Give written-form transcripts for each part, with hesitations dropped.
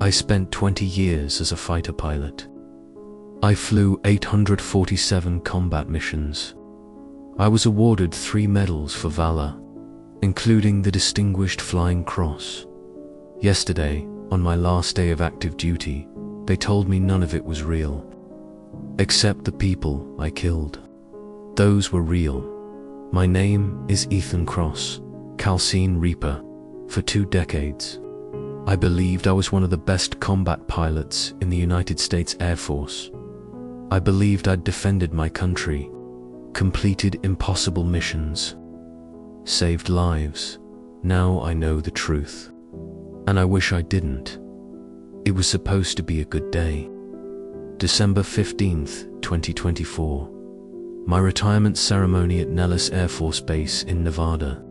I spent 20 years as a fighter pilot. I flew 847 combat missions. I was awarded 3 medals for valor, including the Distinguished Flying Cross. Yesterday, on my last day of active duty, they told me none of it was real. Except the people I killed. Those were real. My name is Ethan Cross, Calcine Reaper, for 2 decades. I believed I was one of the best combat pilots in the United States Air Force. I believed I'd defended my country, completed impossible missions, saved lives. Now I know the truth. And I wish I didn't. It was supposed to be a good day. December 15th, 2024. My retirement ceremony at Nellis Air Force Base in Nevada.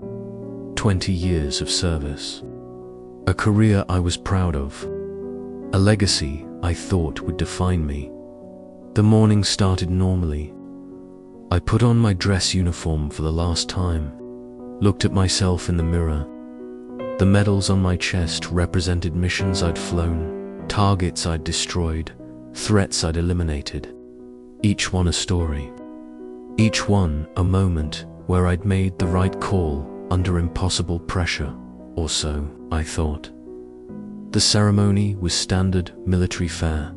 20 years of service. A career I was proud of. A legacy I thought would define me. The morning started normally. I put on my dress uniform for the last time, looked at myself in the mirror. The medals on my chest represented missions I'd flown, targets I'd destroyed, threats I'd eliminated. Each one a story. Each one a moment where I'd made the right call under impossible pressure, or so I thought. The ceremony was standard military fare,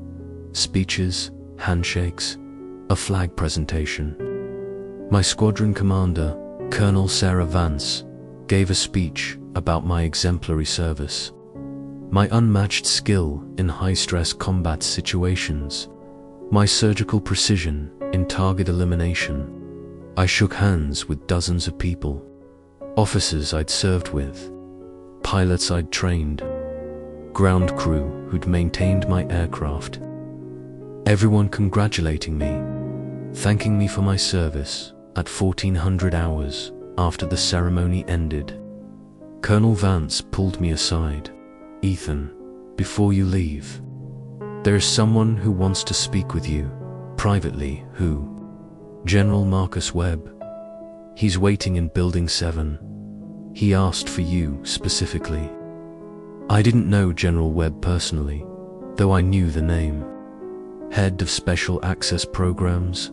speeches, handshakes, a flag presentation. My squadron commander, Colonel Sarah Vance, gave a speech about my exemplary service, my unmatched skill in high-stress combat situations, my surgical precision in target elimination. I shook hands with dozens of people, officers I'd served with, pilots I'd trained, ground crew who'd maintained my aircraft. Everyone congratulating me, thanking me for my service at 1400 hours after the ceremony ended. Colonel Vance pulled me aside. "Ethan, before you leave, there is someone who wants to speak with you, privately." "Who?" "General Marcus Webb. He's waiting in Building 7. He asked for you specifically." I didn't know General Webb personally, though I knew the name. Head of Special Access Programs.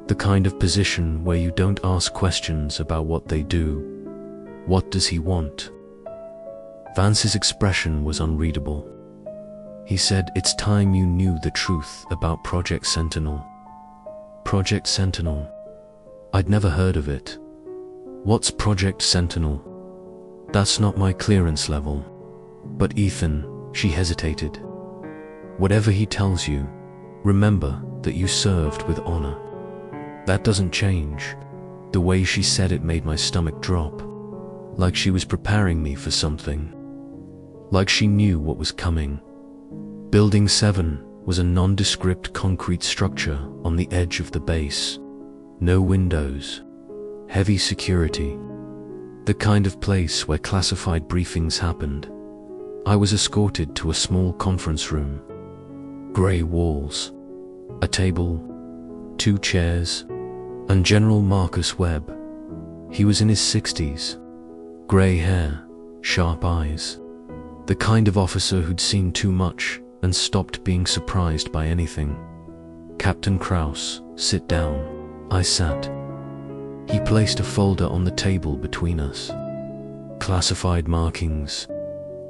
The kind of position where you don't ask questions about what they do. What does he want? Vance's expression was unreadable. He said, "It's time you knew the truth about Project Sentinel." Project Sentinel. I'd never heard of it. What's Project Sentinel? That's not my clearance level. But Ethan, she hesitated. Whatever he tells you, remember that you served with honor. That doesn't change. The way she said it made my stomach drop. Like she was preparing me for something. Like she knew what was coming. Building 7 was a nondescript concrete structure on the edge of the base. No windows. Heavy security. The kind of place where classified briefings happened. I was escorted to a small conference room. Gray walls. A table. 2 chairs. And General Marcus Webb. He was in his 60s. Gray hair. Sharp eyes. The kind of officer who'd seen too much and stopped being surprised by anything. "Captain Kraus, sit down." I sat. He placed a folder on the table between us. Classified markings.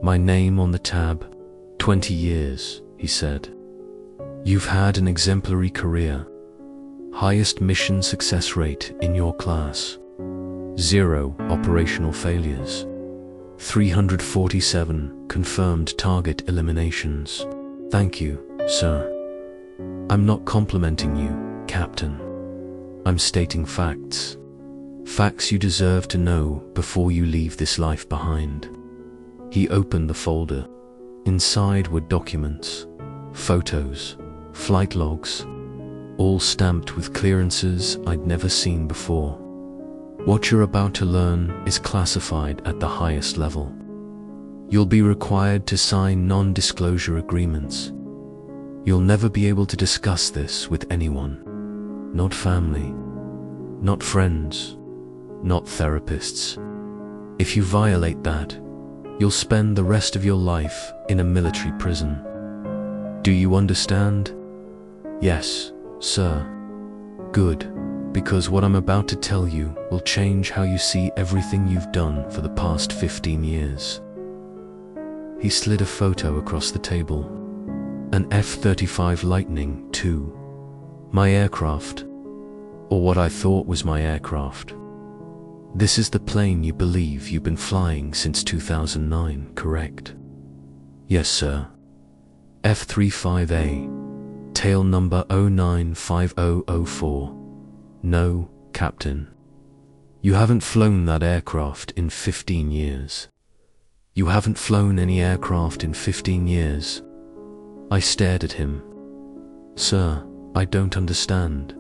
My name on the tab. 20 years, he said. "You've had an exemplary career. Highest mission success rate in your class. 0 operational failures. 347 confirmed target eliminations. Thank you, sir. I'm not complimenting you, Captain. I'm stating facts. Facts you deserve to know before you leave this life behind." He opened the folder. Inside were documents, photos, flight logs, all stamped with clearances I'd never seen before. What you're about to learn is classified at the highest level. You'll be required to sign non-disclosure agreements. You'll never be able to discuss this with anyone. Not family, not friends, not therapists. If you violate that, You'll spend the rest of your life in a military prison. Do you understand? Yes, sir. Good, because what I'm about to tell you will change how you see everything you've done for the past 15 years. He slid a photo across the table. An F-35 Lightning II. My aircraft. Or what I thought was my aircraft. This is the plane you believe you've been flying since 2009, correct? Yes, sir. F-35A. Tail number 095004. No, Captain. You haven't flown that aircraft in 15 years. You haven't flown any aircraft in 15 years. I stared at him. Sir, I don't understand.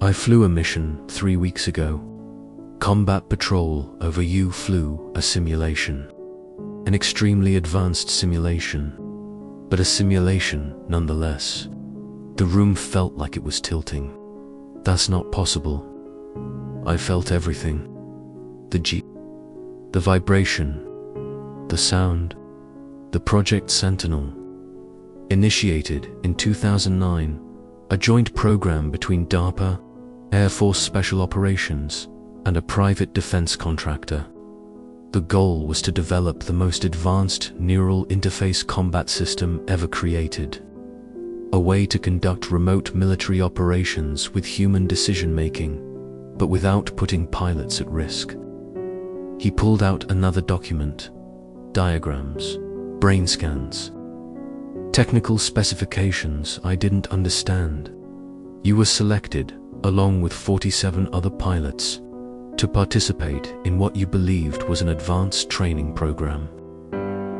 I flew a mission 3 weeks ago. Combat patrol over you flew a simulation. An extremely advanced simulation, but a simulation nonetheless. The room felt like it was tilting. That's not possible. I felt everything. The G, the vibration, the sound, the Project Sentinel. Initiated in 2009, a joint program between DARPA, Air Force Special Operations, and a private defense contractor. The goal was to develop the most advanced neural interface combat system ever created. A way to conduct remote military operations with human decision-making, but without putting pilots at risk. He pulled out another document. Diagrams, brain scans, technical specifications I didn't understand. You were selected, along with 47 other pilots, to participate in what you believed was an advanced training program.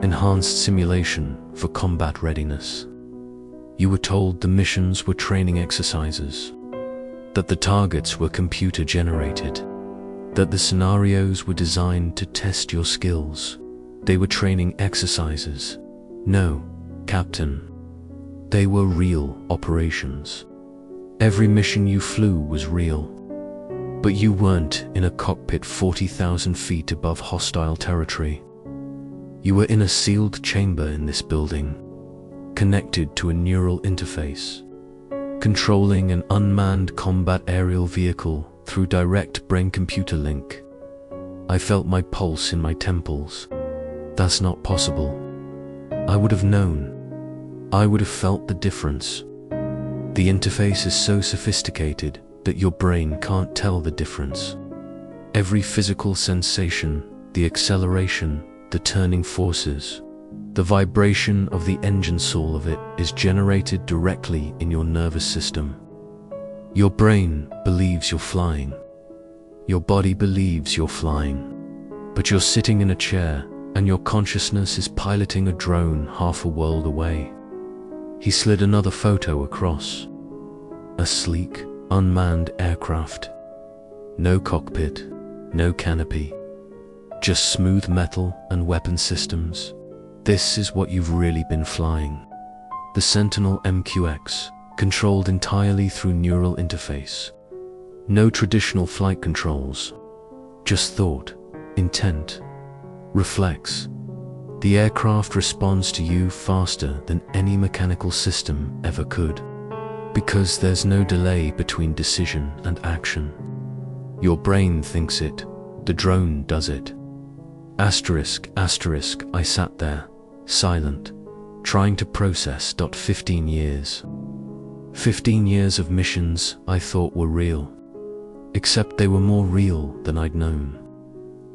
Enhanced simulation for combat readiness. You were told the missions were training exercises, that the targets were computer-generated, that the scenarios were designed to test your skills. They were training exercises. No, Captain. They were real operations. Every mission you flew was real. But you weren't in a cockpit 40,000 feet above hostile territory. You were in a sealed chamber in this building, connected to a neural interface, controlling an unmanned combat aerial vehicle through direct brain-computer link. I felt my pulse in my temples. That's not possible. I would have known. I would have felt the difference. The interface is so sophisticated that your brain can't tell the difference. Every physical sensation, the acceleration, the turning forces, the vibration of the engine soul of it is generated directly in your nervous system. Your brain believes you're flying. Your body believes you're flying. But you're sitting in a chair, and your consciousness is piloting a drone half a world away. He slid another photo across. A sleek, unmanned aircraft. No cockpit, no canopy. Just smooth metal and weapon systems. This is what you've really been flying. The Sentinel MQX, controlled entirely through neural interface. No traditional flight controls. Just thought, intent, reflex. The aircraft responds to you faster than any mechanical system ever could. Because there's no delay between decision and action. Your brain thinks it, the drone does it. Asterisk, asterisk, I sat there, silent, trying to process. 15 years. 15 years of missions I thought were real. Except they were more real than I'd known.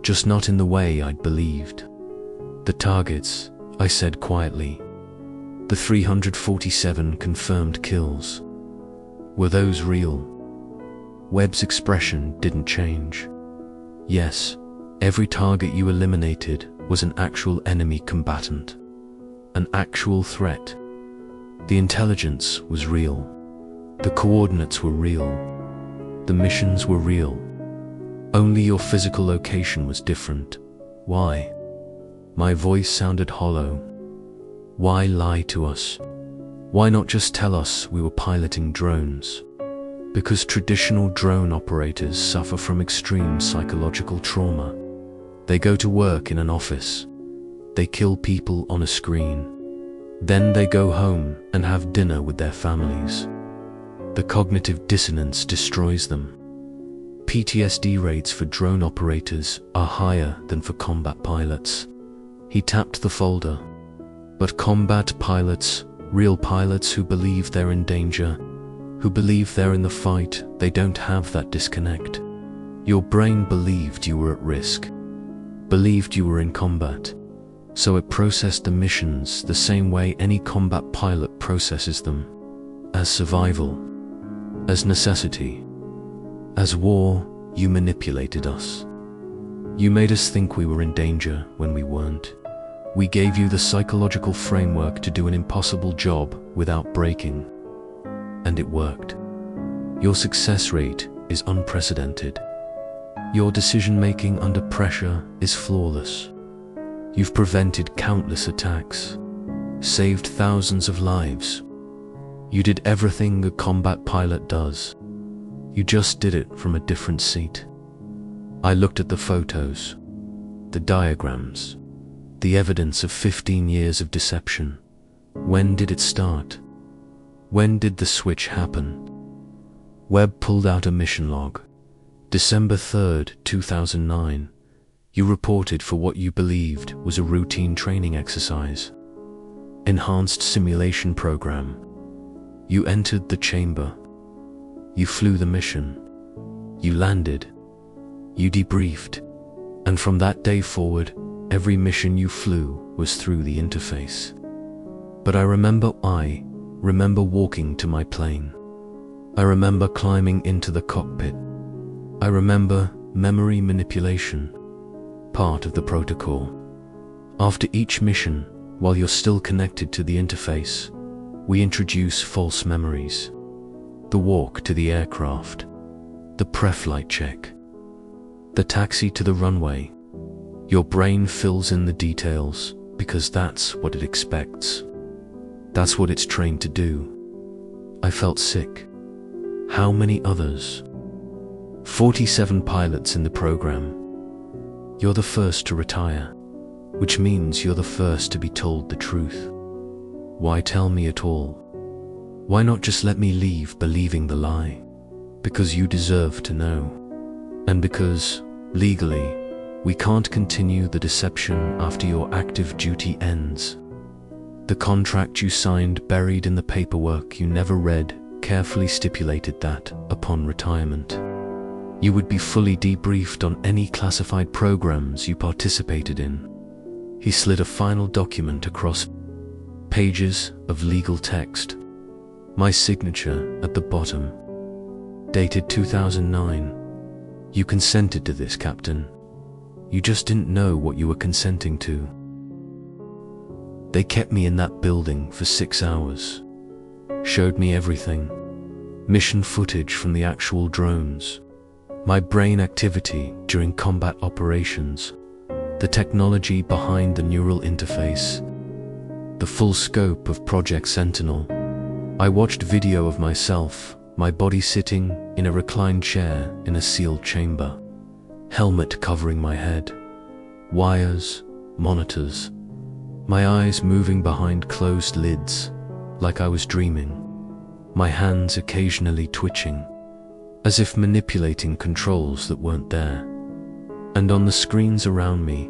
Just not in the way I'd believed. The targets, I said quietly. The 347 confirmed kills. Were those real? Webb's expression didn't change. Yes, every target you eliminated was an actual enemy combatant. An actual threat. The intelligence was real. The coordinates were real. The missions were real. Only your physical location was different. Why? My voice sounded hollow. Why lie to us? Why not just tell us we were piloting drones? Because traditional drone operators suffer from extreme psychological trauma. They go to work in an office, they kill people on a screen. Then they go home and have dinner with their families. The cognitive dissonance destroys them. PTSD rates for drone operators are higher than for combat pilots. He tapped the folder. But combat pilots, real pilots who believe they're in danger, who believe they're in the fight, they don't have that disconnect. Your brain believed you were at risk, believed you were in combat, so it processed the missions the same way any combat pilot processes them, as survival, as necessity. As war, you manipulated us. You made us think we were in danger when we weren't. We gave you the psychological framework to do an impossible job without breaking. And it worked. Your success rate is unprecedented. Your decision-making under pressure is flawless. You've prevented countless attacks, saved thousands of lives. You did everything a combat pilot does. You just did it from a different seat. I looked at the photos, the diagrams, the evidence of 15 years of deception. When did it start? When did the switch happen? Webb pulled out a mission log. December 3rd, 2009. You reported for what you believed was a routine training exercise. Enhanced simulation program. You entered the chamber. You flew the mission. You landed. You debriefed. And from that day forward, every mission you flew was through the interface. But I remember walking to my plane. I remember climbing into the cockpit. I remember memory manipulation, part of the protocol. After each mission, while you're still connected to the interface, we introduce false memories. The walk to the aircraft, the pre-flight check, the taxi to the runway. Your brain fills in the details because that's what it expects. That's what it's trained to do. I felt sick. How many others? 47 pilots in the program. You're the first to retire, which means you're the first to be told the truth. Why tell me at all? Why not just let me leave believing the lie? Because you deserve to know. And because, legally, we can't continue the deception after your active duty ends. The contract you signed buried in the paperwork you never read carefully stipulated that, upon retirement, you would be fully debriefed on any classified programs you participated in. He slid a final document across pages of legal text. My signature at the bottom. Dated 2009. You consented to this, Captain. You just didn't know what you were consenting to. They kept me in that building for 6 hours. Showed me everything. Mission footage from the actual drones. My brain activity during combat operations. The technology behind the neural interface. The full scope of Project Sentinel. I watched video of myself, my body sitting in a reclined chair in a sealed chamber. Helmet covering my head. Wires, monitors. My eyes moving behind closed lids, like I was dreaming. My hands occasionally twitching, as if manipulating controls that weren't there. And on the screens around me,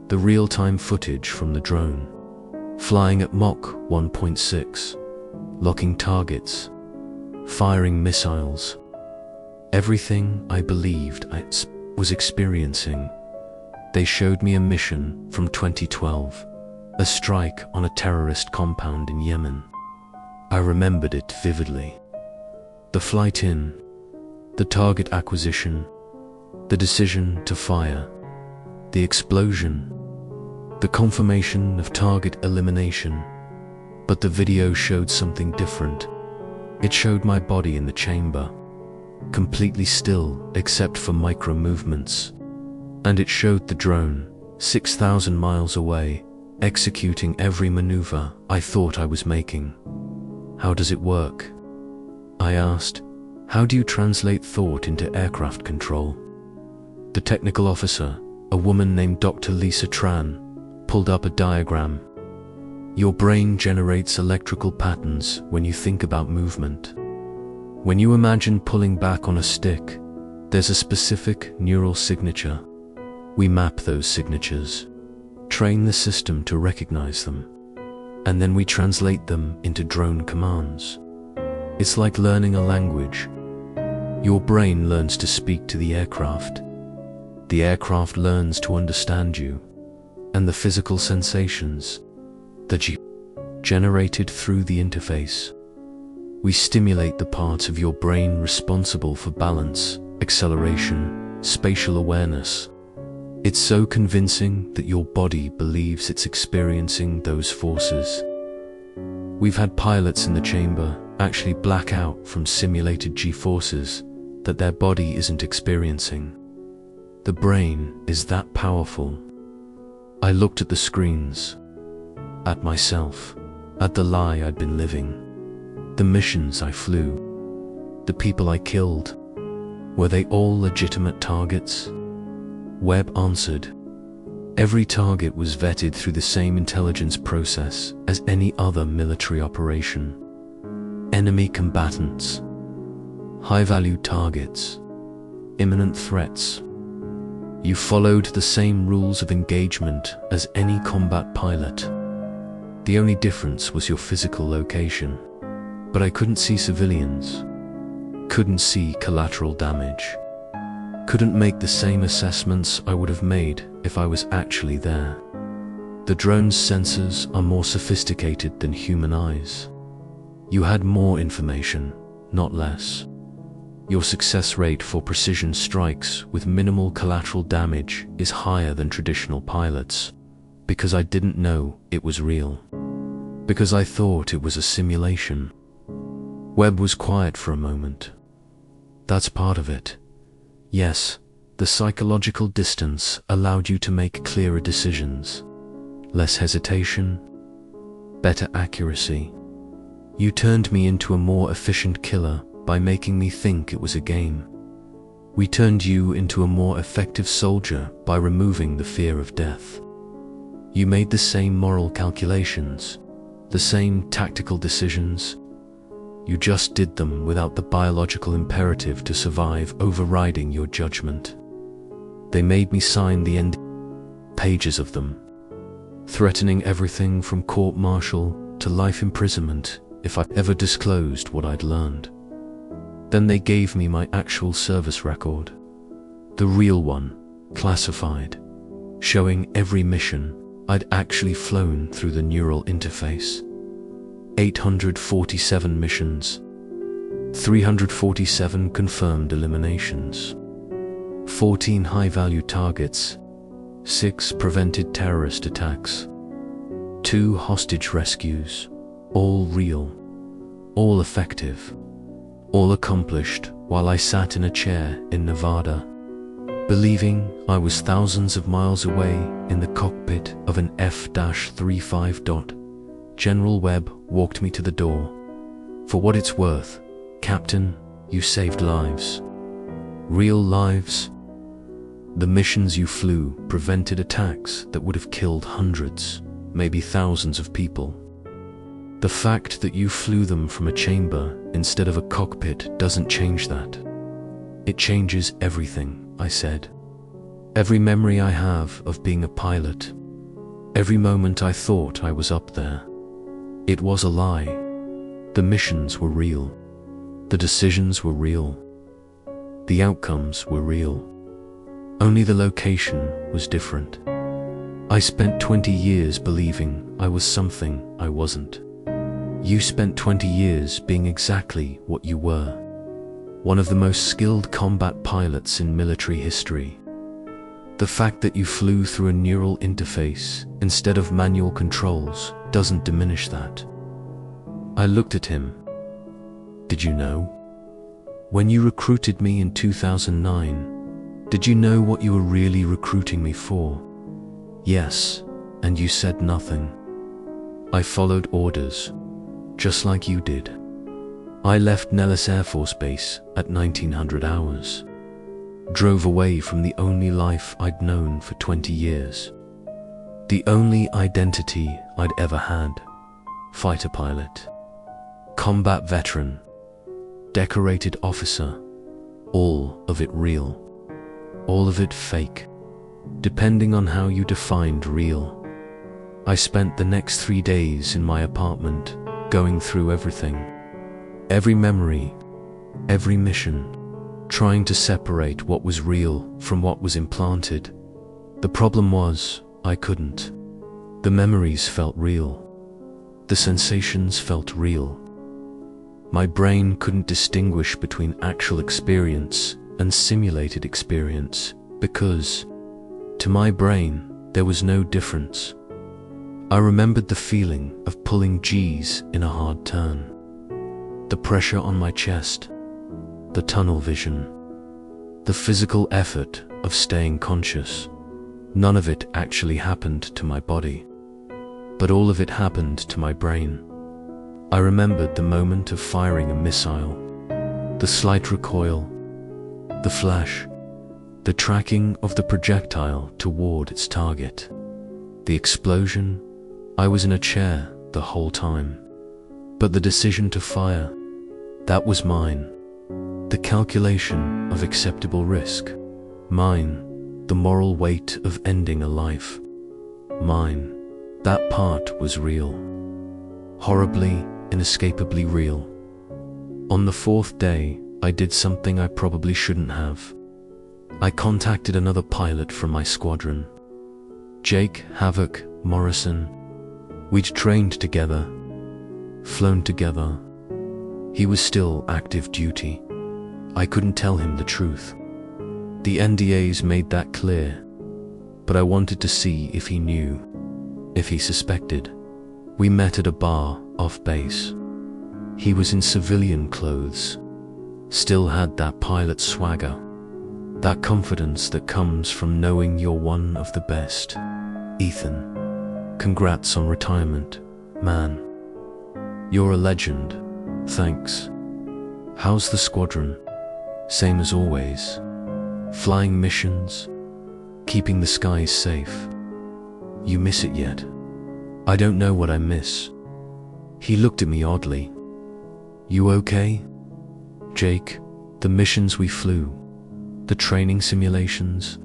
the real-time footage from the drone. Flying at Mach 1.6, locking targets, firing missiles. Everything I believed I was experiencing. They showed me a mission from 2012, a strike on a terrorist compound in Yemen. I remembered it vividly. The flight in, the target acquisition, the decision to fire, the explosion, the confirmation of target elimination. But the video showed something different. It showed my body in the chamber, completely still except for micro movements. And it showed the drone, 6,000 miles away, executing every maneuver I thought I was making. How does it work? I asked. How do you translate thought into aircraft control? The technical officer, a woman named Dr. Lisa Tran, pulled up a diagram. Your brain generates electrical patterns when you think about movement. When you imagine pulling back on a stick, there's a specific neural signature. We map those signatures, train the system to recognize them, and then we translate them into drone commands. It's like learning a language. Your brain learns to speak to the aircraft. The aircraft learns to understand you, and the physical sensations that you generated through the interface. We stimulate the parts of your brain responsible for balance, acceleration, spatial awareness. It's so convincing that your body believes it's experiencing those forces. We've had pilots in the chamber actually black out from simulated G-forces that their body isn't experiencing. The brain is that powerful. I looked at the screens, at myself, at the lie I'd been living, the missions I flew, the people I killed. Were they all legitimate targets? Webb answered. Every target was vetted through the same intelligence process as any other military operation. Enemy combatants, high-value targets, imminent threats. You followed the same rules of engagement as any combat pilot. The only difference was your physical location. But I couldn't see civilians, couldn't see collateral damage, couldn't make the same assessments I would have made if I was actually there. The drone's sensors are more sophisticated than human eyes. You had more information, not less. Your success rate for precision strikes with minimal collateral damage is higher than traditional pilots, because I didn't know it was real, because I thought it was a simulation. Webb was quiet for a moment. That's part of it. Yes, the psychological distance allowed you to make clearer decisions, less hesitation, better accuracy. You turned me into a more efficient killer by making me think it was a game. We turned you into a more effective soldier by removing the fear of death. You made the same moral calculations, the same tactical decisions. You just did them without the biological imperative to survive overriding your judgment. They made me sign the end pages of them, threatening everything from court-martial to life imprisonment if I ever disclosed what I'd learned. Then they gave me my actual service record, the real one, classified, showing every mission I'd actually flown through the neural interface. 847 missions, 347 confirmed eliminations, 14 high-value targets, 6 prevented terrorist attacks, 2 hostage rescues, all real, all effective, all accomplished while I sat in a chair in Nevada, believing I was thousands of miles away in the cockpit of an F-35. General Webb walked me to the door. For what it's worth, Captain, you saved lives. Real lives. The missions you flew prevented attacks that would have killed hundreds, maybe thousands of people. The fact that you flew them from a chamber instead of a cockpit doesn't change that. It changes everything, I said. Every memory I have of being a pilot, every moment I thought I was up there. It was a lie. The missions were real. The decisions were real. The outcomes were real. Only the location was different. I spent 20 years believing I was something I wasn't. You spent 20 years being exactly what you were. One of the most skilled combat pilots in military history. The fact that you flew through a neural interface instead of manual controls doesn't diminish that. I looked at him. Did you know? When you recruited me in 2009, did you know what you were really recruiting me for? Yes, and you said nothing. I followed orders, just like you did. I left Nellis Air Force Base at 1900 hours. Drove away from the only life I'd known for 20 years. The only identity I'd ever had. Fighter pilot. Combat veteran. Decorated officer. All of it real. All of it fake. Depending on how you defined real. I spent the next 3 days in my apartment, going through everything. Every memory, every mission, trying to separate what was real from what was implanted. The problem was, I couldn't. The memories felt real. The sensations felt real. My brain couldn't distinguish between actual experience and simulated experience because, to my brain, there was no difference. I remembered the feeling of pulling G's in a hard turn. The pressure on my chest, the tunnel vision, the physical effort of staying conscious. None of it actually happened to my body, but all of it happened to my brain. I remembered the moment of firing a missile, the slight recoil, the flash, the tracking of the projectile toward its target, the explosion. I was in a chair the whole time, but the decision to fire, that was mine. The calculation of acceptable risk, mine. The moral weight of ending a life, mine. That part was real. Horribly, inescapably real. On the 4th day, I did something I probably shouldn't have. I contacted another pilot from my squadron. Jake Havoc Morrison. We'd trained together, flown together. He was still active duty. I couldn't tell him the truth. The NDAs made that clear, but I wanted to see if he knew, if he suspected. We met at a bar off base. He was in civilian clothes, still had that pilot swagger, that confidence that comes from knowing you're one of the best. Ethan, congrats on retirement, man. You're a legend, thanks. How's the squadron? Same as always. Flying missions, keeping the skies safe. You miss it yet? I don't know what I miss. He looked at me oddly. You okay? Jake, the missions we flew, the training simulations,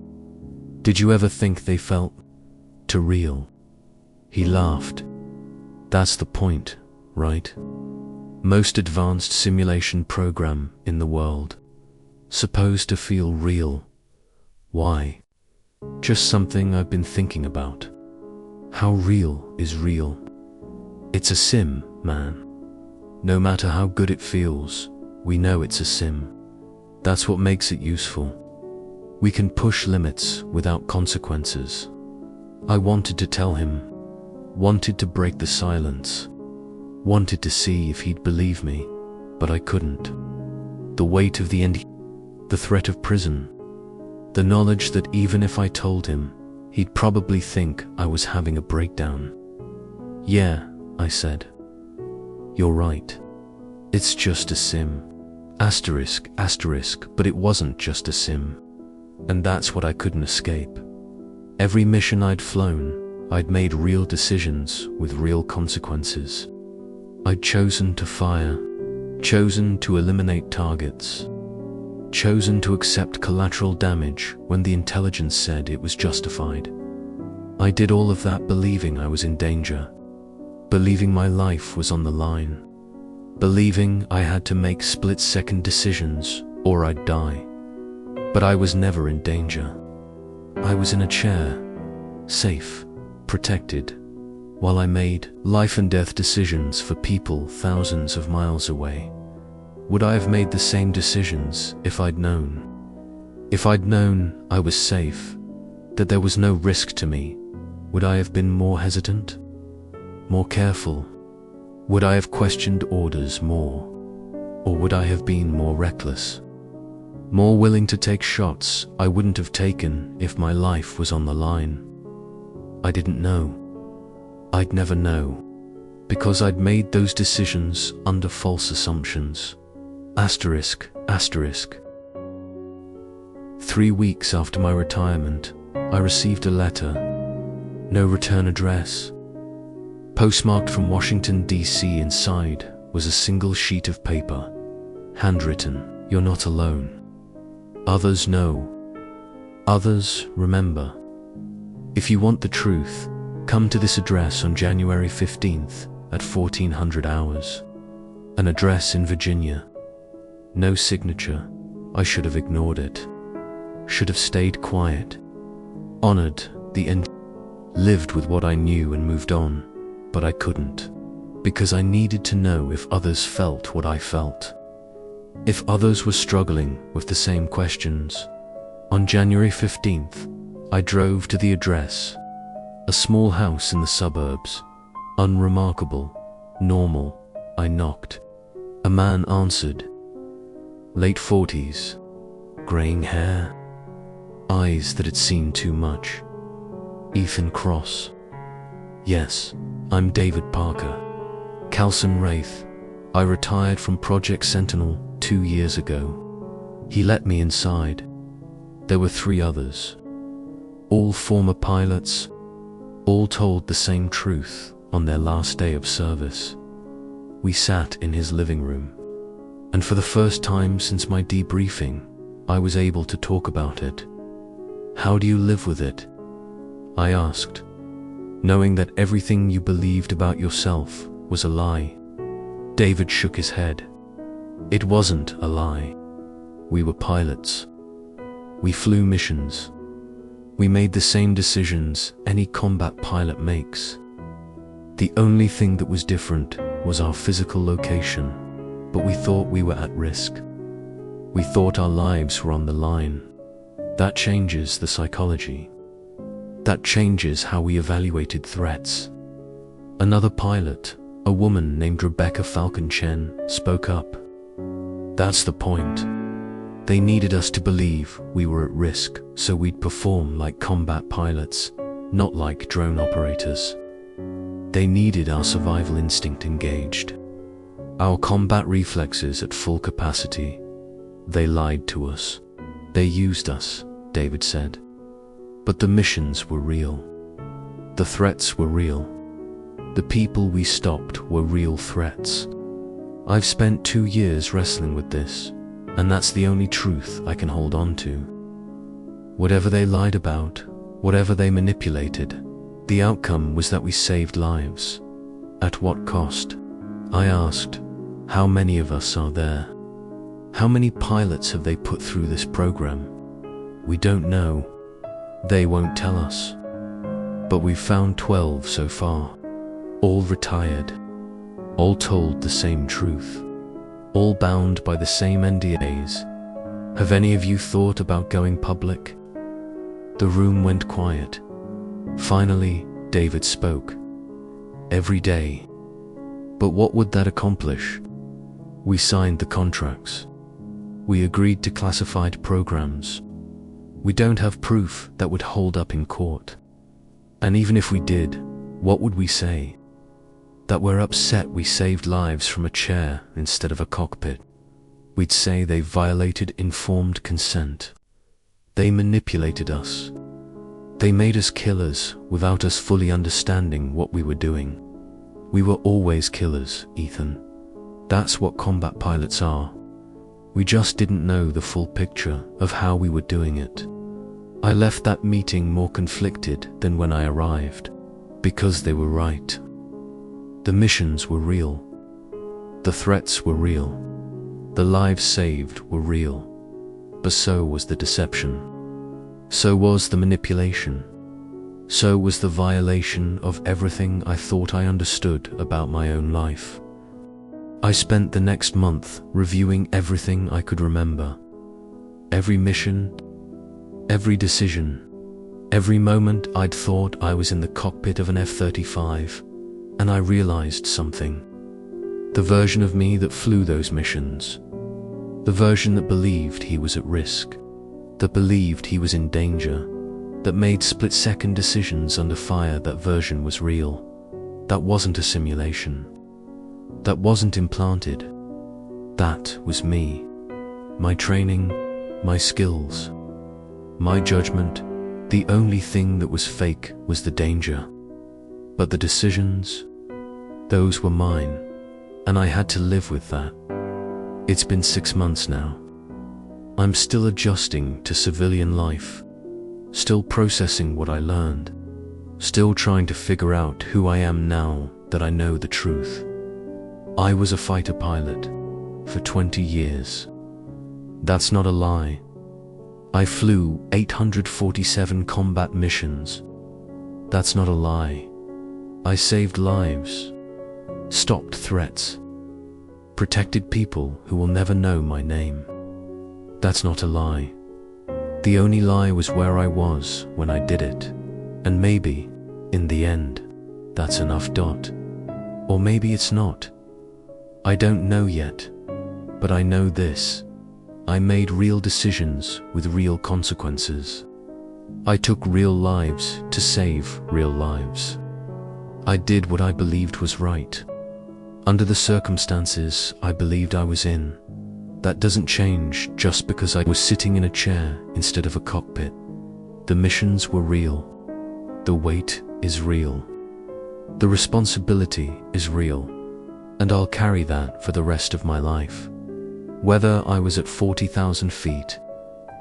did you ever think they felt too real? He laughed. That's the point, right? Most advanced simulation program in the world. Supposed to feel real. Why? Just something I've been thinking about. How real is real? It's a sim, man. No matter how good it feels, we know it's a sim. That's what makes it useful. We can push limits without consequences. I wanted to tell him, wanted to break the silence, wanted to see if he'd believe me, but I couldn't. The weight of the end. The threat of prison, the knowledge that even if I told him, he'd probably think I was having a breakdown. Yeah, I said. You're right. It's just a sim. Asterisk, asterisk, but it wasn't just a sim. And that's what I couldn't escape. Every mission I'd flown, I'd made real decisions with real consequences. I'd chosen to fire, chosen to eliminate targets, chosen to accept collateral damage when the intelligence said it was justified. I did all of that believing I was in danger, believing my life was on the line, believing I had to make split-second decisions or I'd die. But I was never in danger. I was in a chair, safe, protected, while I made life and death decisions for people thousands of miles away. Would I have made the same decisions if I'd known? If I'd known I was safe, that there was no risk to me, would I have been more hesitant? More careful? Would I have questioned orders more? Or would I have been more reckless? More willing to take shots I wouldn't have taken if my life was on the line? I didn't know. I'd never know, because I'd made those decisions under false assumptions. Asterisk, asterisk. 3 weeks after my retirement, I received a letter. No return address. Postmarked from Washington, D.C. Inside was a single sheet of paper, handwritten, "You're not alone. Others know. Others remember. If you want the truth, come to this address on January 15th at 1400 hours. An address in Virginia. No signature. I should have ignored it. Should have stayed quiet. Honored the end. Lived with what I knew and moved on, but I couldn't. Because I needed to know if others felt what I felt. If others were struggling with the same questions. On January 15th, I drove to the address. A small house in the suburbs. Unremarkable. Normal. I knocked. A man answered. Late 40s. Graying hair. Eyes that had seen too much. Ethan Cross. Yes, I'm David Parker. Calson Wraith. I retired from Project Sentinel 2 years ago. He let me inside. There were 3 others. All former pilots. All told the same truth on their last day of service. We sat in his living room. And for the first time since my debriefing, I was able to talk about it. How do you live with it? I asked, knowing that everything you believed about yourself was a lie. David shook his head. It wasn't a lie. We were pilots. We flew missions. We made the same decisions any combat pilot makes. The only thing that was different was our physical location, but we thought we were at risk. We thought our lives were on the line. That changes the psychology. That changes how we evaluated threats. Another pilot, a woman named Rebecca Falcon Chen, spoke up. That's the point. They needed us to believe we were at risk, so we'd perform like combat pilots, not like drone operators. They needed our survival instinct engaged. Our combat reflexes at full capacity. They lied to us. They used us, David said. But the missions were real. The threats were real. The people we stopped were real threats. I've spent 2 years wrestling with this, and that's the only truth I can hold on to. Whatever they lied about, whatever they manipulated, the outcome was that we saved lives. At what cost? I asked, how many of us are there? How many pilots have they put through this program? We don't know. They won't tell us. But we've found 12 so far. All retired. All told the same truth. All bound by the same NDAs. Have any of you thought about going public? The room went quiet. Finally, David spoke. Every day. But what would that accomplish? We signed the contracts. We agreed to classified programs. We don't have proof that would hold up in court. And even if we did, what would we say? That we're upset we saved lives from a chair instead of a cockpit. We'd say they violated informed consent. They manipulated us. They made us killers without us fully understanding what we were doing. We were always killers, Ethan. That's what combat pilots are. We just didn't know the full picture of how we were doing it. I left that meeting more conflicted than when I arrived, because they were right. The missions were real. The threats were real. The lives saved were real. But so was the deception. So was the manipulation. So was the violation of everything I thought I understood about my own life. I spent the next month reviewing everything I could remember. Every mission, every decision, every moment I'd thought I was in the cockpit of an F-35, and I realized something. The version of me that flew those missions, the version that believed he was at risk, that believed he was in danger, that made split-second decisions under fire, that version was real. That wasn't a simulation. That wasn't implanted. That was me. My training, my skills, my judgment, The only thing that was fake was the danger. But the decisions, those were mine, and I had to live with that. It's been 6 months now. I'm still adjusting to civilian life, still processing what I learned, still trying to figure out who I am now that I know the truth. I was a fighter pilot for 20 years. That's not a lie. I flew 847 combat missions. That's not a lie. I saved lives, stopped threats, protected people who will never know my name. That's not a lie. The only lie was where I was when I did it. And maybe, in the end, that's enough. Or maybe it's not. I don't know yet, but I know this. I made real decisions with real consequences. I took real lives to save real lives. I did what I believed was right. Under the circumstances I believed I was in. That doesn't change just because I was sitting in a chair instead of a cockpit. The missions were real. The weight is real. The responsibility is real. And I'll carry that for the rest of my life. Whether I was at 40,000 feet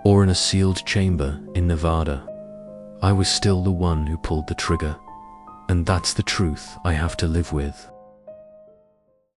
or in a sealed chamber in Nevada, I was still the one who pulled the trigger. And that's the truth I have to live with.